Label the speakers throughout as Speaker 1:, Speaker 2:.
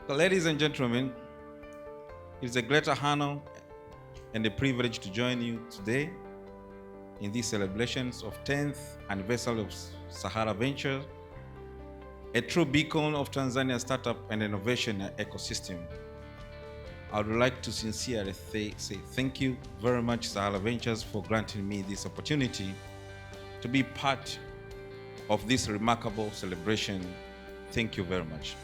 Speaker 1: So, ladies and gentlemen, it is a great honor and a privilege to join you today in these celebrations of 10th anniversary of Sahara Ventures, a true beacon of Tanzania's startup and innovation ecosystem. I would like to sincerely say thank you very much, Sahara Ventures, for granting me this opportunity to be part of this remarkable celebration. Thank you very much.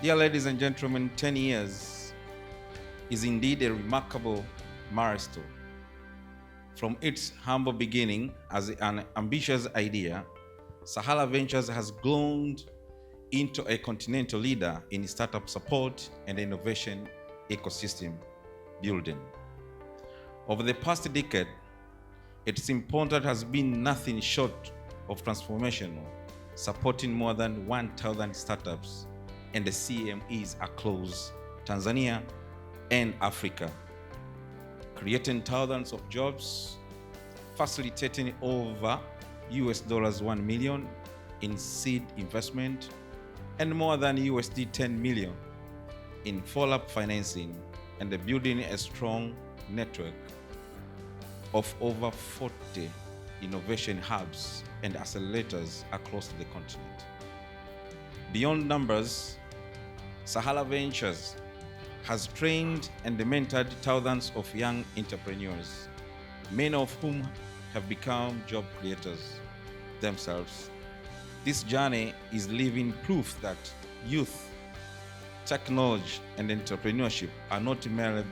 Speaker 1: Dear ladies and gentlemen, 10 years is indeed a remarkable milestone. From its humble beginning as an ambitious idea, Sahara Ventures has grown into a continental leader in startup support and innovation ecosystem building. Over the past decade, its impact has been nothing short of transformational, supporting more than 1,000 startups and the CMEs across Tanzania and Africa, creating thousands of jobs, facilitating over $1 million in seed investment and more than $10 million in follow-up financing, and building a strong network of over 40 innovation hubs and accelerators across the continent. Beyond numbers, Sahara Ventures has trained and mentored thousands of young entrepreneurs, many of whom have become job creators themselves. This journey is living proof that youth, technology, and entrepreneurship are not merely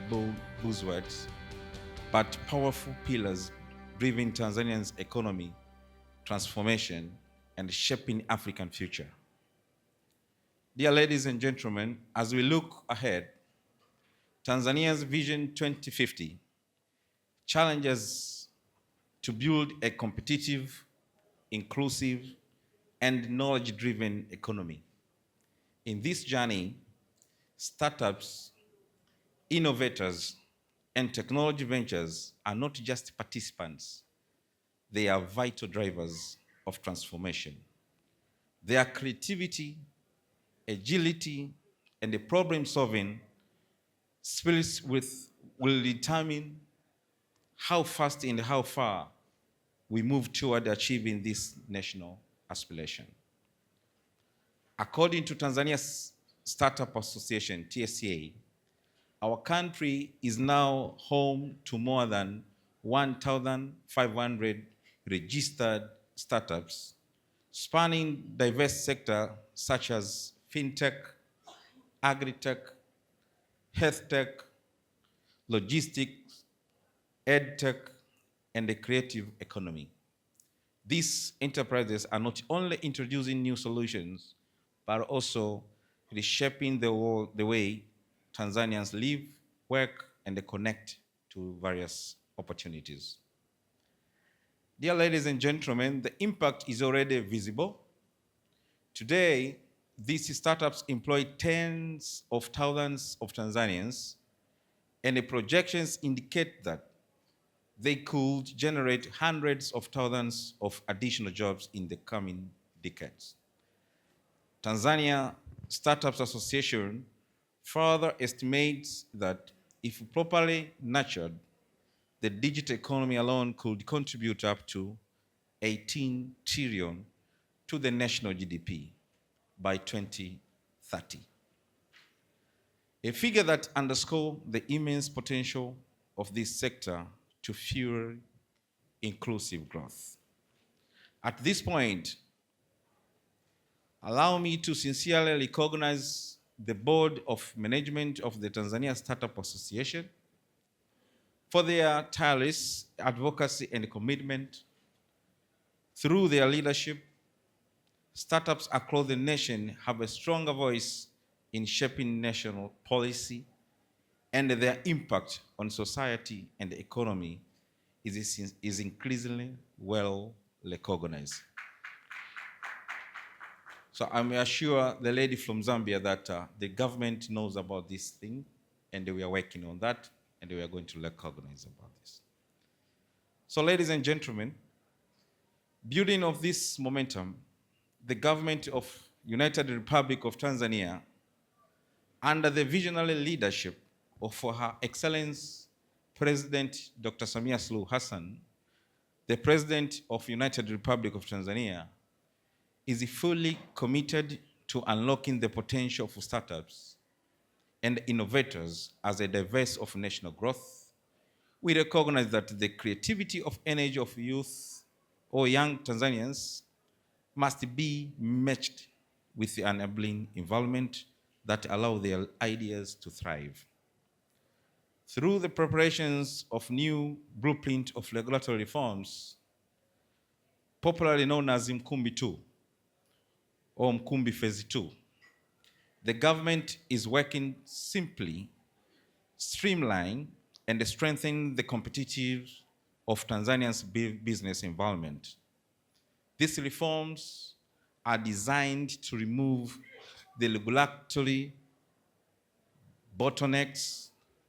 Speaker 1: buzzwords, but powerful pillars driving Tanzania's economy transformation and shaping African future. Dear ladies and gentlemen, as we look ahead, Tanzania's Vision 2050 challenges to build a competitive, inclusive, and knowledge-driven economy. In this journey, startups, innovators, and technology ventures are not just participants, they are vital drivers of transformation. Their creativity, agility, and the problem-solving spirits will determine how fast and how far we move toward achieving this national aspiration. According to Tanzania's Startup Association, TSA, our country is now home to more than 1,500 registered startups spanning diverse sectors such as fintech, agri-tech, health tech, logistics, ed tech, and the creative economy. These enterprises are not only introducing new solutions, but also reshaping the way Tanzanians live, work, and connect to various opportunities. Dear ladies and gentlemen, the impact is already visible. Today, these startups employ tens of thousands of Tanzanians, and the projections indicate that they could generate hundreds of thousands of additional jobs in the coming decades. Tanzania Startups Association further estimates that if properly nurtured, the digital economy alone could contribute up to 18 trillion to the national GDP by 2030. A figure that underscores the immense potential of this sector to fuel inclusive growth. At this point, allow me to sincerely recognize the Board of Management of the Tanzania Startup Association for their tireless advocacy and commitment. Through their leadership, startups across the nation have a stronger voice in shaping national policy, and their impact on society and the economy is increasingly well recognized. So I'm assure the lady from Zambia that the government knows about this thing, and we are working on that, and we are going to recognize about this. So ladies and gentlemen, building of this momentum, the government of United Republic of Tanzania, under the visionary leadership of Her Excellence President Dr. Samia Suluhu Hassan, the President of United Republic of Tanzania, is fully committed to unlocking the potential for startups and innovators as a diverse of national growth. We recognize that the creativity of energy of youth or young Tanzanians must be matched with the enabling environment that allow their ideas to thrive. Through the preparations of new blueprint of regulatory reforms, popularly known as Mkumbi 2 or Mkumbi Phase 2, the government is working simply streamline and strengthen the competitive of Tanzania's business environment. These reforms are designed to remove the regulatory bottlenecks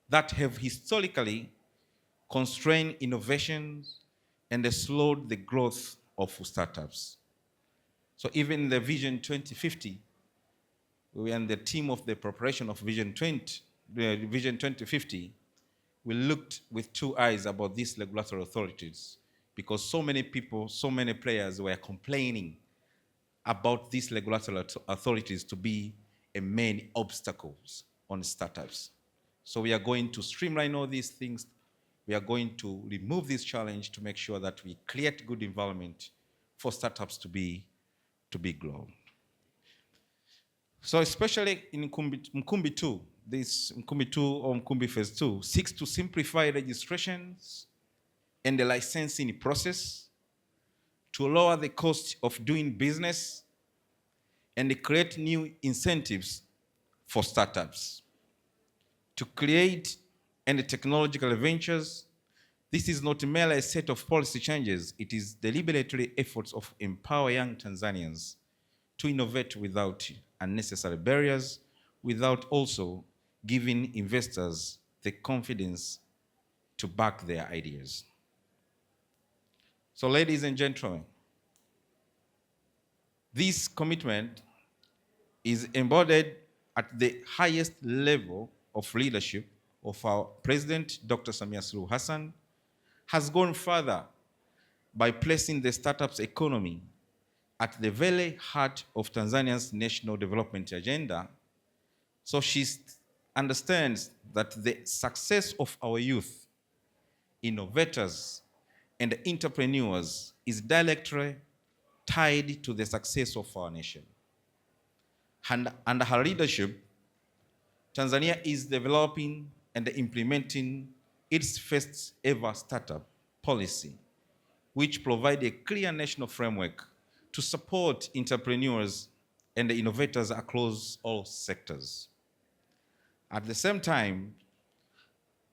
Speaker 1: that have historically constrained innovations and slowed the growth of startups. So even the Vision 2050, we and the team of the preparation of Vision 2050, we looked with two eyes about these regulatory authorities because so many people, so many players were complaining about these regulatory authorities to be a main obstacles on startups. So we are going to streamline all these things. We are going to remove this challenge to make sure that we create good environment for startups to be grown. So especially in Mkumbi 2, this Mkumbi 2 or Mkumbi Phase 2 seeks to simplify registrations and the licensing process to lower the cost of doing business and create new incentives for startups. To create any technological ventures, this is not merely a set of policy changes, it is deliberately efforts of empower young Tanzanians to innovate without unnecessary barriers, without also giving investors the confidence to back their ideas. So ladies and gentlemen, this commitment is embodied at the highest level of leadership of our President, Dr. Samia Suluhu Hassan, has gone further by placing the startups economy at the very heart of Tanzania's national development agenda. So she understands that the success of our youth, innovators, and entrepreneurs is directly tied to the success of our nation. And under her leadership, Tanzania is developing and implementing its first ever startup policy, which provides a clear national framework to support entrepreneurs and innovators across all sectors. At the same time,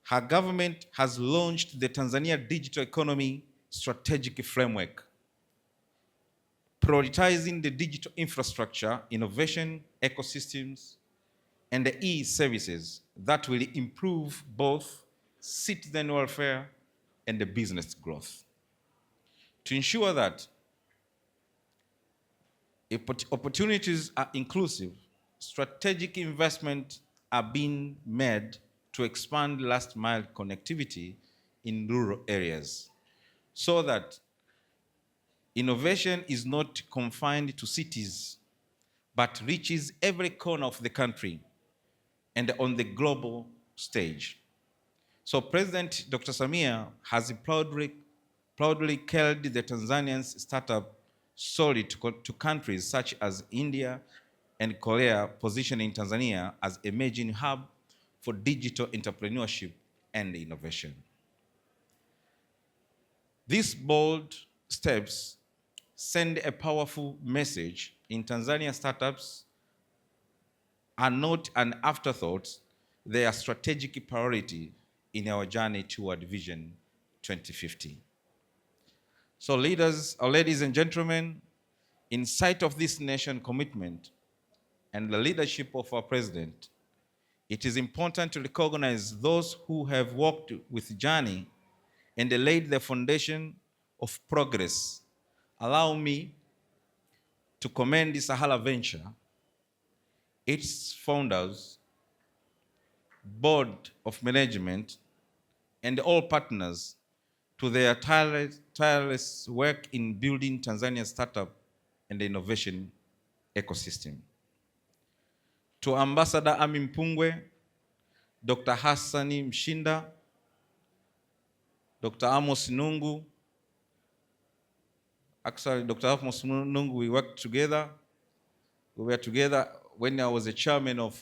Speaker 1: her government has launched the Tanzania Digital Economy Strategic Framework, prioritizing the digital infrastructure, innovation, ecosystems, and the e-services that will improve both citizen welfare and the business growth. To ensure that opportunities are inclusive, strategic investments are being made to expand last mile connectivity in rural areas so that innovation is not confined to cities, but reaches every corner of the country and on the global stage. So President Dr. Samia has proudly carried the Tanzanian startup story to countries such as India and Korea, positioning Tanzania as a emerging hub for digital entrepreneurship and innovation. These bold steps send a powerful message in Tanzania. Startups are not an afterthought, they are strategic priority in our journey toward Vision 2050. So ladies and gentlemen, in sight of this nation commitment and the leadership of our president, it is important to recognize those who have walked with journey and laid the foundation of progress. Allow me to commend the Sahara Venture, its founders, board of management, and all partners to their tireless work in building Tanzania's startup and innovation ecosystem. To Ambassador Ami Mpungwe, Dr. Hassani Mshinda, Dr. Amos Nungu. Actually, Dr. Amos Nungu, we worked together. We were together when I was a chairman of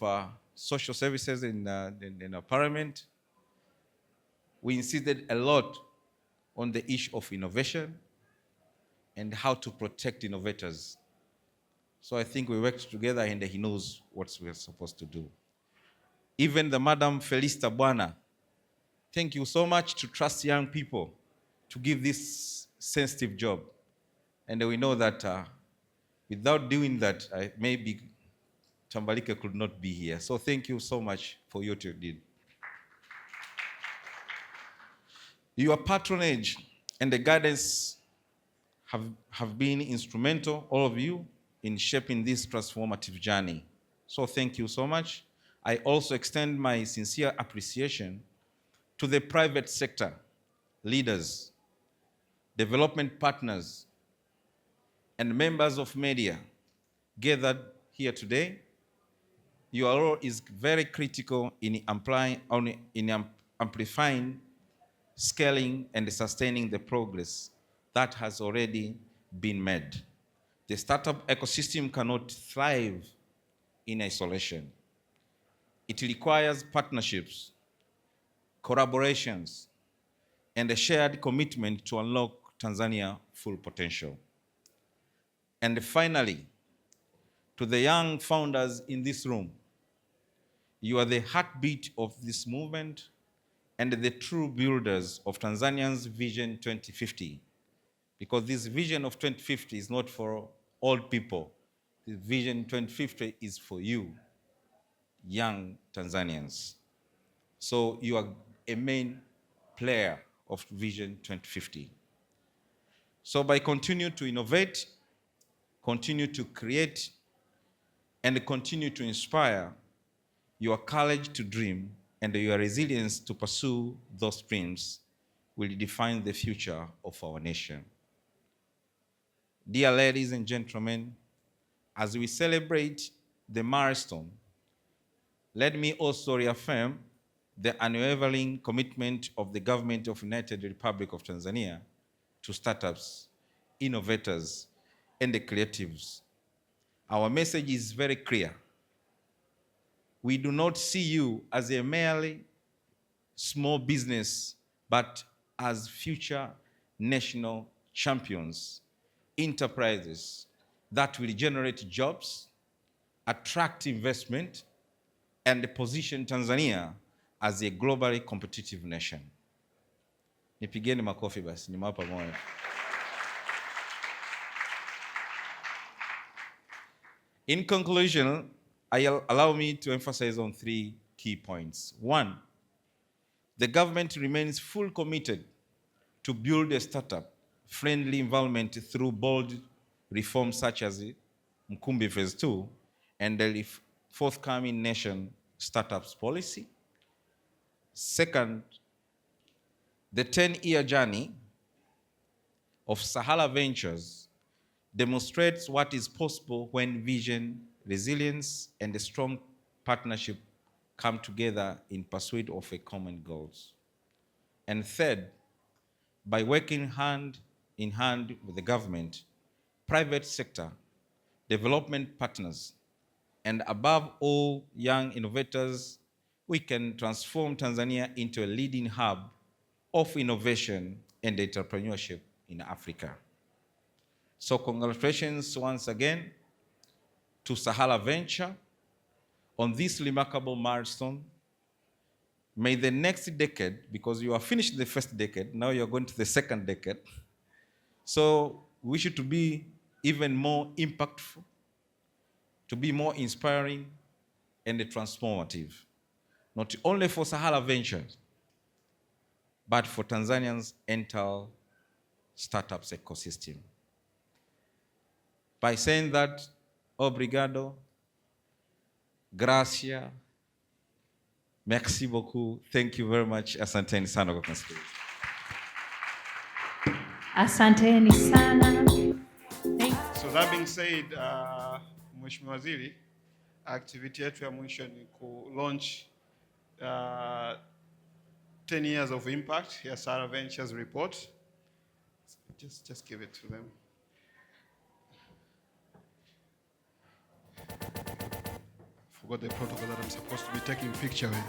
Speaker 1: social services in the parliament. We insisted a lot on the issue of innovation and how to protect innovators. So I think we worked together and he knows what we're supposed to do. Even the Madam Felista Bwana, thank you so much to trust young people to give this sensitive job. And we know that without doing that, maybe Tambalike could not be here. So thank you so much for what you did. Your patronage and the guidance have been instrumental, all of you, in shaping this transformative journey. So thank you so much. I also extend my sincere appreciation to the private sector, leaders, development partners, and members of media gathered here today. Your role is very critical in amplifying, scaling, and sustaining the progress that has already been made. The startup ecosystem cannot thrive in isolation. It requires partnerships, collaborations, and a shared commitment to unlock Tanzania's full potential. And finally, to the young founders in this room, you are the heartbeat of this movement and the true builders of Tanzania's Vision 2050. Because this Vision of 2050 is not for old people. The Vision 2050 is for you, young Tanzanians. So you are a main player of Vision 2050. So by continuing to innovate, continue to create, and continue to inspire, your courage to dream and your resilience to pursue those dreams will define the future of our nation. Dear ladies and gentlemen, as we celebrate the milestone, let me also reaffirm the unwavering commitment of the government of the United Republic of Tanzania to startups, innovators, and the creatives. Our message is very clear. We do not see you as a merely small business, but as future national champions, enterprises that will generate jobs, attract investment, and position Tanzania as a globally competitive nation. Nipigeni makofi basi, nimewapa moyo. In conclusion, allow me to emphasize on 3 key points. 1, the government remains fully committed to build a startup-friendly environment through bold reforms such as Mkumbi Phase 2 and the forthcoming nation startups policy. 2nd, the 10-year journey of Sahara Ventures demonstrates what is possible when vision, resilience, and a strong partnership come together in pursuit of a common goals. And 3rd, by working hand in hand with the government, private sector, development partners, and above all, young innovators, we can transform Tanzania into a leading hub of innovation and entrepreneurship in Africa. So congratulations once again to Sahara Venture on this remarkable milestone. May the next decade, because you are finished the first decade, now you're going to the second decade. So we wish it to be even more impactful, to be more inspiring and transformative, not only for Sahara Ventures, but for Tanzania's entire startups ecosystem. By saying that, obrigado, gracia, merci beaucoup, thank you very much, asanteni sana kwa kusikiliza.
Speaker 2: Asanteni sana.
Speaker 3: So that being said, Mheshimiwa Waziri, activity yetu ya mwisho ni ku launch 10 years of impact ya Sara Ventures report. Just give it to them. Forgot the protocol that I'm supposed to be taking picture with.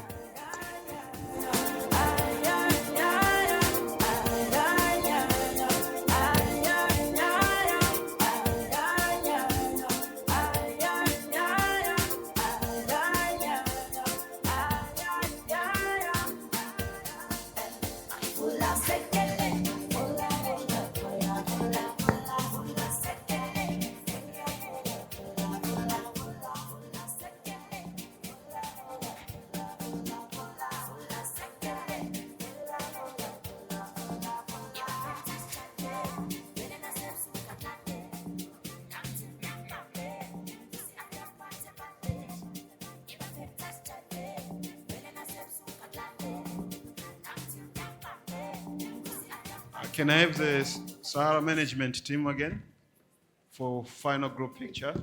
Speaker 3: Can I have the Sahara management team again for final group picture?